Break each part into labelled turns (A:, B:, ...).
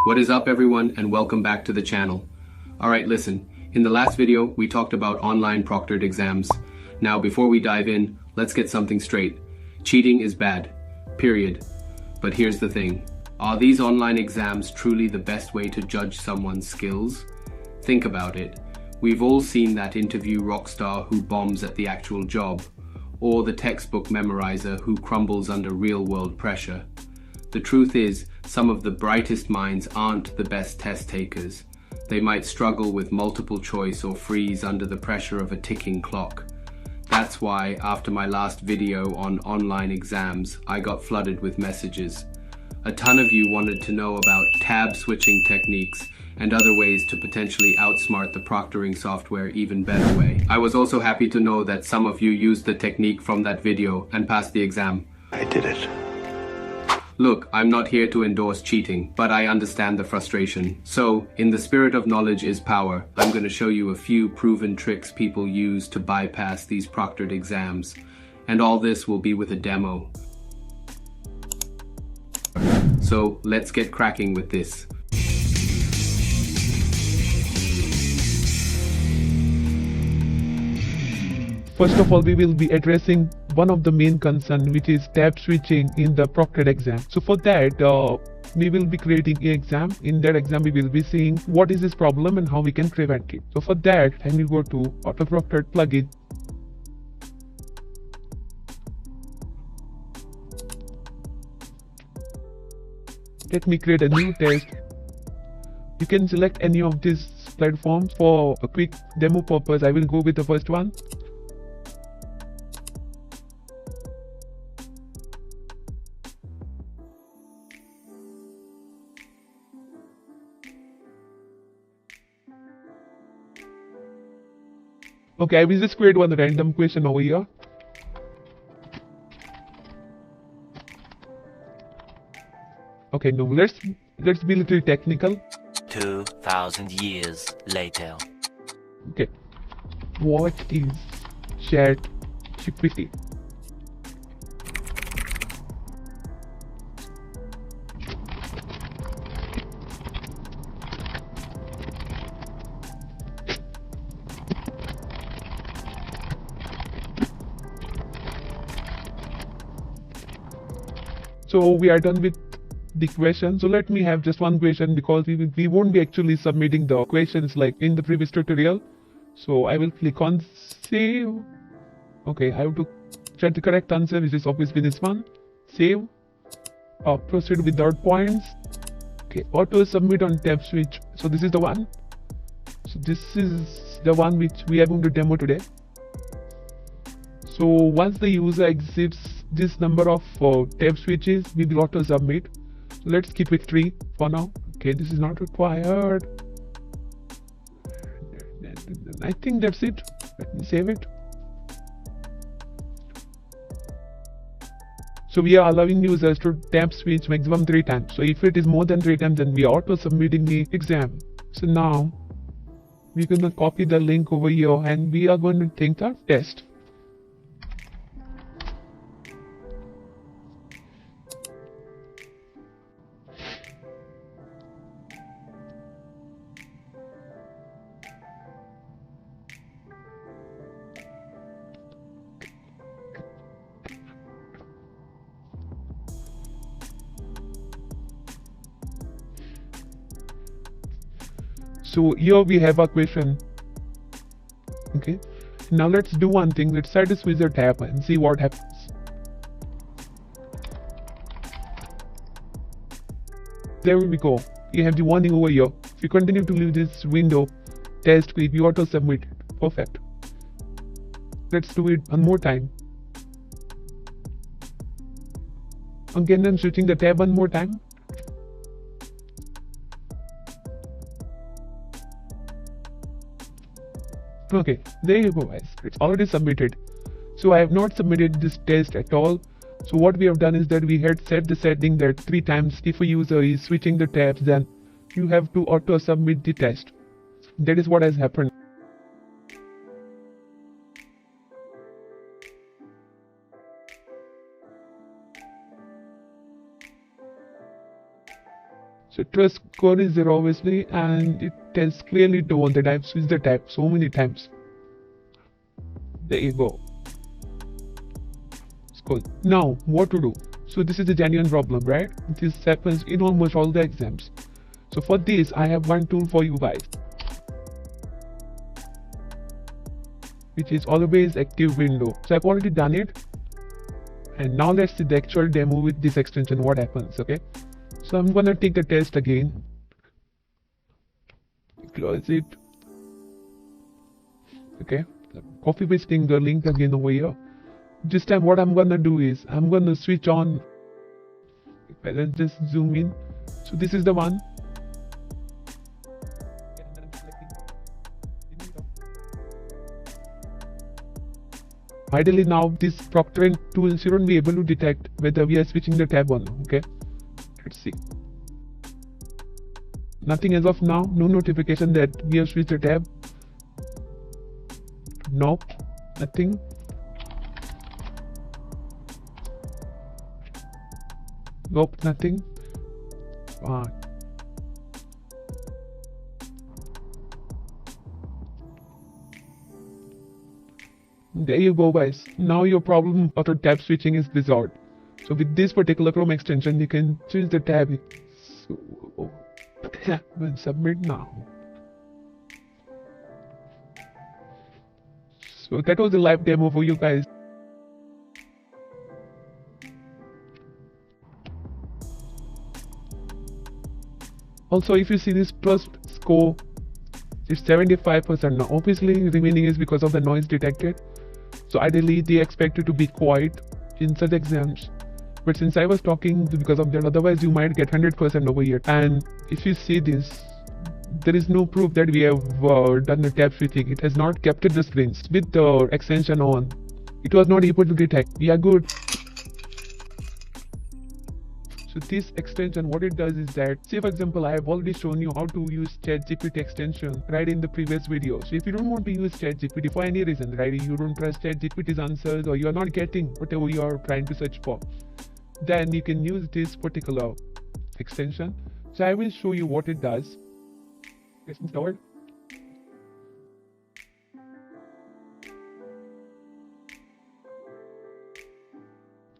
A: What is up everyone and welcome back to the channel. Alright, listen, in the last video we talked about online proctored exams. Now before we dive in, let's get something straight. Cheating is bad. Period. But here's the thing. Are these online exams truly the best way to judge someone's skills? Think about it. We've all seen that interview rock star who bombs at the actual job, or the textbook memorizer who crumbles under real-world pressure. The truth is, some of the brightest minds aren't the best test takers. They might struggle with multiple choice or freeze under the pressure of a ticking clock. That's why, after my last video on online exams, I got flooded with messages. A ton of you wanted to know about tab switching techniques and other ways to potentially outsmart the proctoring software even better way. I was also happy to know that some of you used the technique from that video and passed the exam.
B: I did it.
A: Look, I'm not here to endorse cheating, but I understand the frustration. So, in the spirit of knowledge is power, I'm going to show you a few proven tricks people use to bypass these proctored exams. And all this will be with a demo. So, let's get cracking with this.
C: First of all, we will be addressing one of the main concerns, which is tab switching in the proctored exam. So for that, we will be creating an exam. In that exam, we will be seeing what is this problem and how we can prevent it. So for that, I will go to Auto Proctored plugin. Let me create a new test. You can select any of these platforms. For a quick demo purpose, I will go with the first one. Okay, I will just create one random question over here. Okay, now let's be a little technical.
D: 2,000 years later.
C: Okay, what is ChatGPT? So we are done with the question. So let me have just one question, because we won't be actually submitting the questions like in the previous tutorial. So I will click on save. Okay, I have to check the correct answer, which is obviously this one. Save. Proceed without points. Okay, auto submit on tab switch. So this is the one. So this is the one which we are going to demo today. So once the user exceeds this number of tab switches, we will auto submit. So let's keep it 3 for now. Okay, this is not required. I think that's it. Let me save it. So we are allowing users to tab switch maximum 3 times. So if it is more than 3 times, then we are auto submitting the exam. So now we're going to copy the link over here and we are going to take the test. So here we have a question. Okay, now let's do one thing. Let's try to switch the tab and see what happens. There we go. You have the warning over here. If you continue to leave this window, test will be auto submitted. Perfect. Let's do it one more time. Again, I'm switching the tab one more time. Okay, there you go guys, it's already submitted. So I have not submitted this test at all. So what we have done is that we had set the setting that 3 times if a user is switching the tabs, then you have to auto submit the test. That is what has happened. So The trust score is there obviously, and it tells clearly told that I've switched the tab so many times. There you go. It's cool. Now, what to do? So this is a genuine problem, right? This happens in almost all the exams. So for this, I have one tool for you guys, which is always active window. So I've already done it. And now let's see the actual demo with this extension, what happens, okay? So I'm gonna take the test again. Close it. Okay, copy pasting the link again over here. This time what I'm gonna do is, I'm gonna switch on. Let's just zoom in. So this is the one. Ideally now this proctoring tool shouldn't be able to detect whether we are switching the tab or not, okay? Let's see. Nothing as of now, no notification that we have switched the tab. Nope, nothing. Nope, nothing. There you go guys, now your problem after tab switching is resolved. So with this particular Chrome extension you can switch the tab. So we'll submit now. So that was a live demo for you guys. Also if you see this trust score, it's 75% now. Obviously remaining is because of the noise detected. So ideally they expect it to be quiet in such exams. But since I was talking because of that, otherwise you might get 100% over here. And if you see this, there is no proof that we have done the tab switching. It has not captured the screens with the extension on. It was not able to detect. We are good. So this extension, what it does is that, say for example, I have already shown you how to use ChatGPT extension right in the previous video. So if you don't want to use ChatGPT for any reason, right, you don't trust ChatGPT's answers or you are not getting whatever you are trying to search for, then you can use this particular extension. So I will show you what it does. Let's move forward.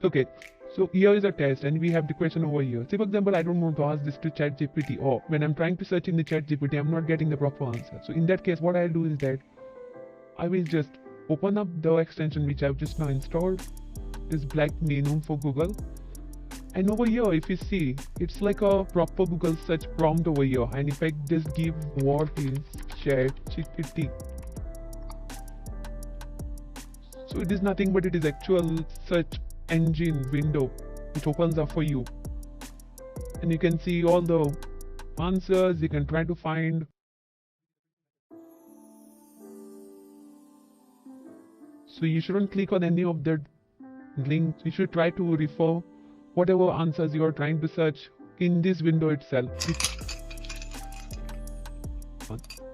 C: Okay. So here is a test and we have the question over here. Say for example, I don't want to ask this to ChatGPT, or when I'm trying to search in the ChatGPT, I'm not getting the proper answer. So in that case, what I'll do is that I will just open up the extension which I've just now installed, this black menu for Google. And over here, if you see, it's like a proper Google search prompt over here. And if I just give what is ChatGPT, so it is nothing but it is actual search engine window which opens up for you, and you can see all the answers. You can try to find. So you shouldn't click on any of the links. You should try to refer whatever answers you are trying to search in this window itself.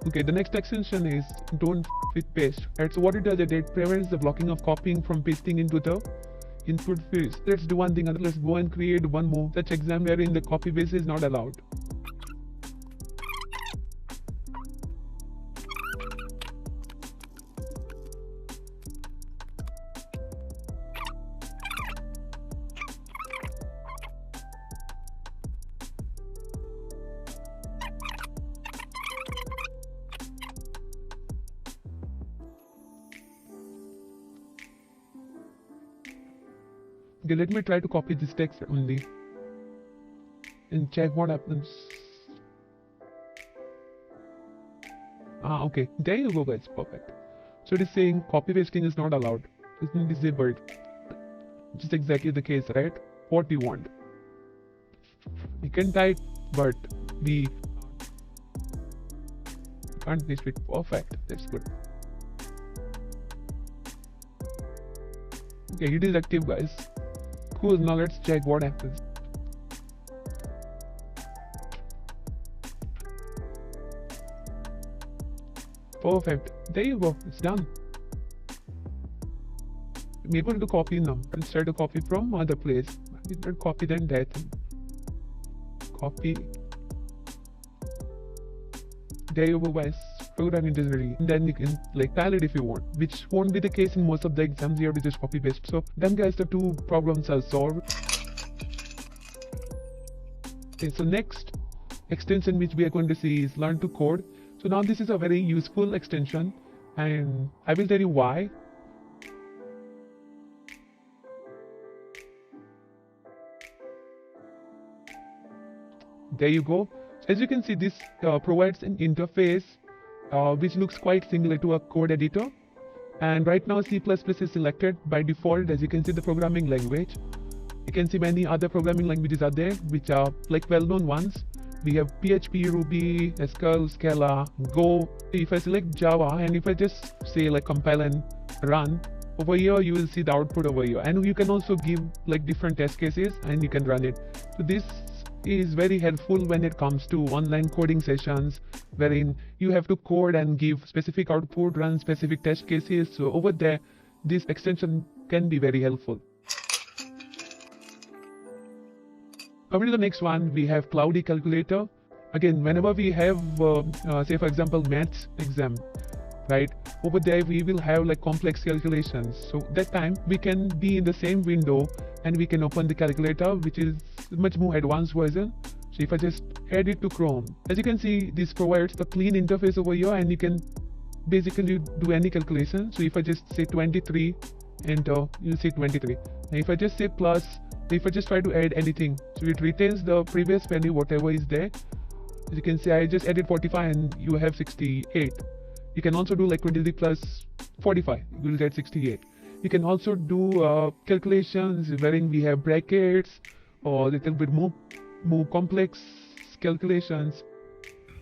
C: Okay, the next extension is don't with paste. Right, so what it does is it prevents the blocking of copying from pasting into the input fields. Let's do one thing, and let's go and create one more such exam wherein the copy paste is not allowed. Okay, let me try to copy this text only and check what happens. Okay, there you go guys, perfect. So it is saying copy pasting is not allowed, it's been disabled. Which is exactly the case, right? What you want. You can type, but we can't paste it. Perfect, that's good. Okay, it is active guys. Cool, now let's check what happens. Perfect, there you go, it's done. I'm able to copy now. Let's try to copy from other place. I did not copy then that. Copy. there you go guys, programming dictionary, and then you can like tile it if you want, which won't be the case in most of the exams. You have to just copy paste. So then guys, the two problems are solved. Okay, so next extension which we are going to see is learn to code. So now this is a very useful extension, and I will tell you why. There you go. As you can see, this provides an interface which looks quite similar to a code editor. And right now C++ is selected by default. As you can see, the programming language. You can see many other programming languages are there, which are like well-known ones. We have PHP, Ruby, Haskell, Scala, Go. If I select Java and if I just say like compile and run, over here you will see the output over here. And you can also give like different test cases and you can run it. So this is very helpful when it comes to online coding sessions, wherein you have to code and give specific output, run specific test cases. So over there, this extension can be very helpful. Coming to the next one, we have Cloudy Calculator. Again, whenever we have, say for example, maths exam, right? Over there, we will have like complex calculations. So that time we can be in the same window and we can open the calculator, which is much more advanced version. So if I just add it to Chrome, as you can see, this provides the clean interface over here, and you can basically do any calculation. So if I just say 23, enter, you'll see 23. Now if I just say plus, if I just try to add anything, so it retains the previous value, whatever is there. As you can see, I just added 45 and you have 68. You can also do like 23 plus 45, you will get 68. You can also do calculations wherein we have brackets or a little bit more complex calculations.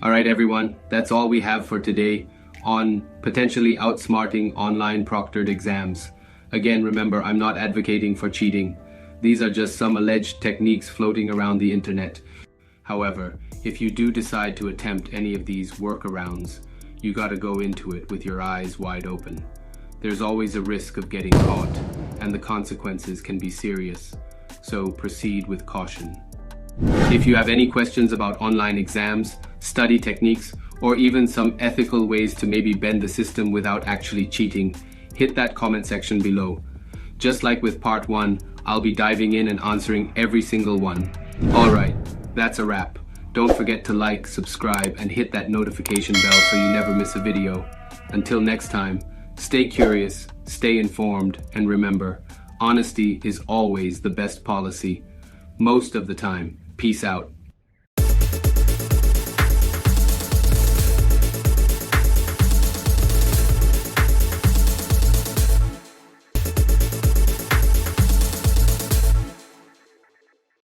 A: All right, everyone, that's all we have for today on potentially outsmarting online proctored exams. Again, remember, I'm not advocating for cheating. These are just some alleged techniques floating around the internet. However, if you do decide to attempt any of these workarounds, you gotta go into it with your eyes wide open. There's always a risk of getting caught, and the consequences can be serious, so proceed with caution. If you have any questions about online exams, study techniques, or even some ethical ways to maybe bend the system without actually cheating, hit that comment section below. Just like with part 1, I'll be diving in and answering every single one. Alright, that's a wrap. Don't forget to like, subscribe, and hit that notification bell so you never miss a video. Until next time, stay curious, stay informed, and remember, honesty is always the best policy. Most of the time. Peace out.